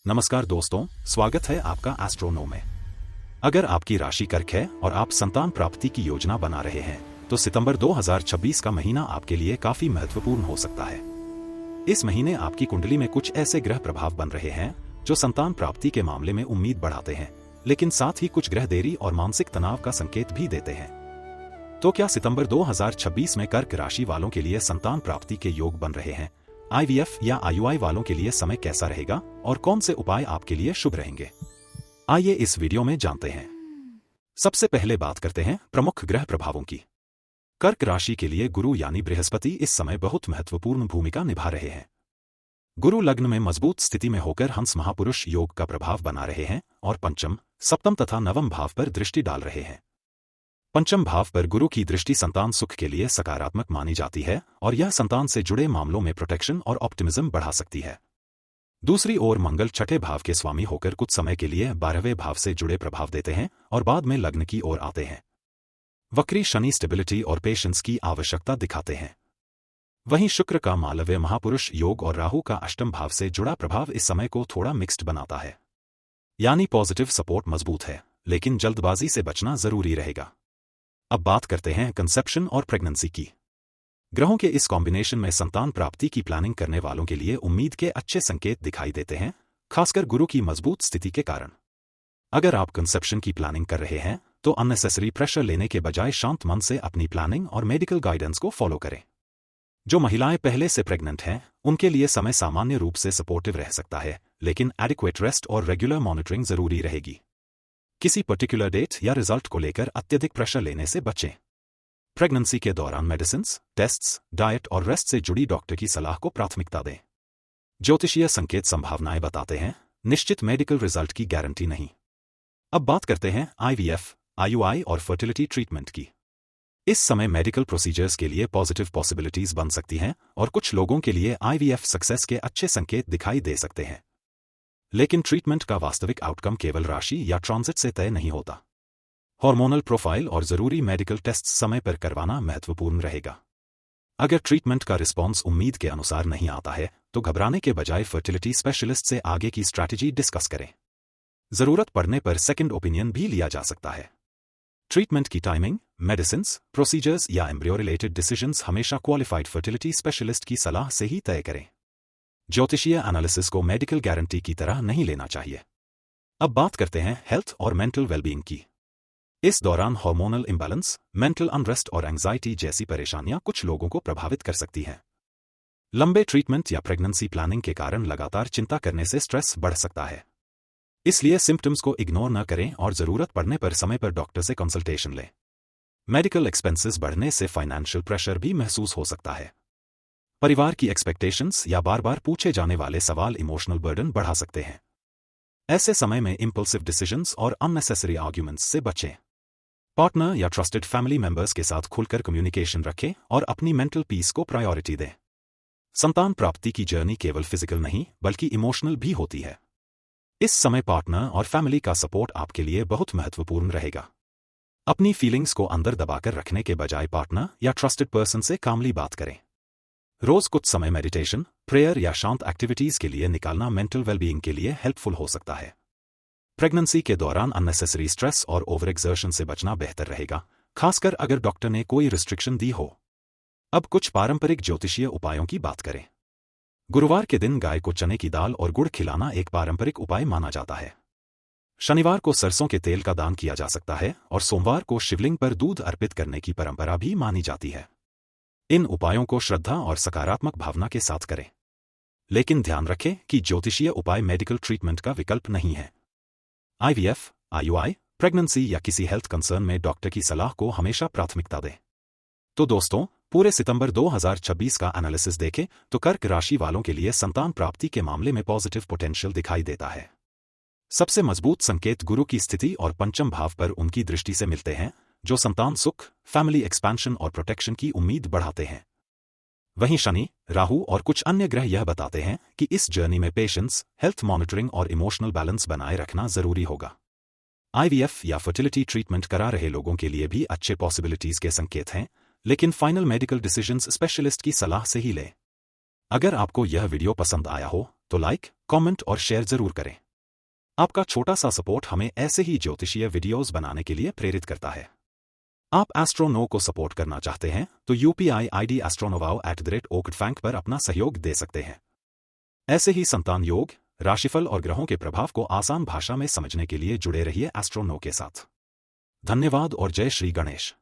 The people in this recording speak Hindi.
नमस्कार दोस्तों, स्वागत है आपका एस्ट्रोनो में। अगर आपकी राशि कर्क है और आप संतान प्राप्ति की योजना बना रहे हैं तो सितंबर 2026 का महीना आपके लिए काफी महत्वपूर्ण हो सकता है। इस महीने आपकी कुंडली में कुछ ऐसे ग्रह प्रभाव बन रहे हैं जो संतान प्राप्ति के मामले में उम्मीद बढ़ाते हैं, लेकिन साथ ही कुछ ग्रह देरी और मानसिक तनाव का संकेत भी देते हैं। तो क्या सितंबर 2026 में कर्क राशि वालों के लिए संतान प्राप्ति के योग बन रहे हैं? IVF या IUI वालों के लिए समय कैसा रहेगा और कौन से उपाय आपके लिए शुभ रहेंगे? आइए इस वीडियो में जानते हैं। सबसे पहले बात करते हैं प्रमुख ग्रह प्रभावों की। कर्क राशि के लिए गुरु यानी बृहस्पति इस समय बहुत महत्वपूर्ण भूमिका निभा रहे हैं। गुरु लग्न में मजबूत स्थिति में होकर हंस महापुरुष योग का प्रभाव बना रहे हैं और पंचम, सप्तम तथा नवम भाव पर दृष्टि डाल रहे हैं। पंचम भाव पर गुरु की दृष्टि संतान सुख के लिए सकारात्मक मानी जाती है और यह संतान से जुड़े मामलों में प्रोटेक्शन और ऑप्टिमिज्म बढ़ा सकती है। दूसरी ओर मंगल छठे भाव के स्वामी होकर कुछ समय के लिए 12वें भाव से जुड़े प्रभाव देते हैं और बाद में लग्न की ओर आते हैं। वक्री शनि स्टेबिलिटी और पेशेंस की आवश्यकता दिखाते हैं। वहीं शुक्र का मालव्य महापुरुष योग और राहु का अष्टम भाव से जुड़ा प्रभाव इस समय को थोड़ा मिक्स्ड बनाता है। यानी पॉजिटिव सपोर्ट मजबूत है, लेकिन जल्दबाजी से बचना जरूरी रहेगा। अब बात करते हैं कंसेप्शन और प्रेगनेंसी की। ग्रहों के इस कॉम्बिनेशन में संतान प्राप्ति की प्लानिंग करने वालों के लिए उम्मीद के अच्छे संकेत दिखाई देते हैं, खासकर गुरु की मजबूत स्थिति के कारण। अगर आप कंसेप्शन की प्लानिंग कर रहे हैं तो अननेसेसरी प्रेशर लेने के बजाय शांत मन से अपनी प्लानिंग और मेडिकल गाइडेंस को फॉलो करें। जो महिलाएं पहले से प्रेग्नेंट हैं उनके लिए समय सामान्य रूप से सपोर्टिव रह सकता है, लेकिन एडिक्वेट रेस्ट और रेगुलर मॉनिटरिंग जरूरी रहेगी। किसी पर्टिकुलर डेट या रिजल्ट को लेकर अत्यधिक प्रेशर लेने से बचें। प्रेगनेंसी के दौरान मेडिसिन्स, टेस्ट्स, डाइट और रेस्ट से जुड़ी डॉक्टर की सलाह को प्राथमिकता दें। ज्योतिषीय संकेत संभावनाएं बताते हैं, निश्चित मेडिकल रिजल्ट की गारंटी नहीं। अब बात करते हैं IVF, IUI और फर्टिलिटी ट्रीटमेंट की। इस समय मेडिकल प्रोसीजर्स के लिए पॉजिटिव पॉसिबिलिटीज बन सकती हैं और कुछ लोगों के लिए IVF सक्सेस के अच्छे संकेत दिखाई दे सकते हैं। लेकिन ट्रीटमेंट का वास्तविक आउटकम केवल राशि या ट्रांजिट से तय नहीं होता। हार्मोनल प्रोफाइल और जरूरी मेडिकल टेस्ट समय पर करवाना महत्वपूर्ण रहेगा। अगर ट्रीटमेंट का रिस्पॉन्स उम्मीद के अनुसार नहीं आता है तो घबराने के बजाय फर्टिलिटी स्पेशलिस्ट से आगे की स्ट्रैटेजी डिस्कस करें। जरूरत पड़ने पर सेकंड ओपिनियन भी लिया जा सकता है। ट्रीटमेंट की टाइमिंग, मेडिसिन्स, प्रोसीजर्स या एम्ब्रियो रिलेटेड डिसीजंस हमेशा क्वालिफाइड फर्टिलिटी स्पेशलिस्ट की सलाह से ही तय करें। ज्योतिषीय एनालिसिस को मेडिकल गारंटी की तरह नहीं लेना चाहिए। अब बात करते हैं हेल्थ और मेंटल वेलबींग की। इस दौरान हार्मोनल इंबैलेंस, मेंटल अनरेस्ट और एंजाइटी जैसी परेशानियां कुछ लोगों को प्रभावित कर सकती हैं। लंबे ट्रीटमेंट या प्रेगनेंसी प्लानिंग के कारण लगातार चिंता करने से स्ट्रेस बढ़ सकता है। इसलिए सिम्टम्स को इग्नोर न करें और जरूरत पड़ने पर समय पर डॉक्टर से कंसल्टेशन लें। मेडिकल एक्सपेंसेस बढ़ने से फाइनेंशियल प्रेशर भी महसूस हो सकता है। परिवार की एक्सपेक्टेशंस या बार बार पूछे जाने वाले सवाल इमोशनल बर्डन बढ़ा सकते हैं। ऐसे समय में इंपल्सिव डिसीजंस और अननेसेसरी आर्ग्यूमेंट्स से बचें। पार्टनर या ट्रस्टेड फैमिली मेंबर्स के साथ खुलकर कम्युनिकेशन रखें और अपनी मेंटल पीस को प्रायोरिटी दें। संतान प्राप्ति की जर्नी केवल फिजिकल नहीं बल्कि इमोशनल भी होती है। इस समय पार्टनर और फैमिली का सपोर्ट आपके लिए बहुत महत्वपूर्ण रहेगा। अपनी फीलिंग्स को अंदर दबाकर रखने के बजाय पार्टनर या ट्रस्टेड पर्सन से कामली बात करें। रोज कुछ समय मेडिटेशन, प्रेयर या शांत एक्टिविटीज के लिए निकालना मेंटल वेलबीइंग के लिए हेल्पफुल हो सकता है। प्रेगनेंसी के दौरान अननेसेसरी स्ट्रेस और ओवर एक्सर्शन से बचना बेहतर रहेगा, खासकर अगर डॉक्टर ने कोई रिस्ट्रिक्शन दी हो। अब कुछ पारंपरिक ज्योतिषीय उपायों की बात करें। गुरुवार के दिन गाय को चने की दाल और गुड़ खिलाना एक पारंपरिक उपाय माना जाता है। शनिवार को सरसों के तेल का दान किया जा सकता है और सोमवार को शिवलिंग पर दूध अर्पित करने की परंपरा भी मानी जाती है। इन उपायों को श्रद्धा और सकारात्मक भावना के साथ करें, लेकिन ध्यान रखें कि ज्योतिषीय उपाय मेडिकल ट्रीटमेंट का विकल्प नहीं है। IVF, IUI, प्रेगनेंसी या किसी हेल्थ कंसर्न में डॉक्टर की सलाह को हमेशा प्राथमिकता दें। तो दोस्तों, पूरे सितंबर 2026 का एनालिसिस देखें तो कर्क राशि वालों के लिए संतान प्राप्ति के मामले में पॉजिटिव पोटेंशियल दिखाई देता है। सबसे मजबूत संकेत गुरु की स्थिति और पंचम भाव पर उनकी दृष्टि से मिलते हैं, जो संतान सुख, फैमिली एक्सपेंशन और प्रोटेक्शन की उम्मीद बढ़ाते हैं। वहीं शनि, राहु और कुछ अन्य ग्रह यह बताते हैं कि इस जर्नी में पेशेंस, हेल्थ मॉनिटरिंग और इमोशनल बैलेंस बनाए रखना जरूरी होगा। IVF या फर्टिलिटी ट्रीटमेंट करा रहे लोगों के लिए भी अच्छे पॉसिबिलिटीज के संकेत हैं, लेकिन फाइनल मेडिकल डिसीजंस स्पेशलिस्ट की सलाह से ही लें। अगर आपको यह वीडियो पसंद आया हो तो लाइक, कमेंट और शेयर जरूर करें। आपका छोटा सा सपोर्ट हमें ऐसे ही ज्योतिषीय वीडियोस बनाने के लिए प्रेरित करता है। आप एस्ट्रोनो को सपोर्ट करना चाहते हैं तो UPI ID astronovao@okfang पर अपना सहयोग दे सकते हैं। ऐसे ही संतान योग, राशिफल और ग्रहों के प्रभाव को आसान भाषा में समझने के लिए जुड़े रहिए एस्ट्रोनो के साथ। धन्यवाद और जय श्री गणेश।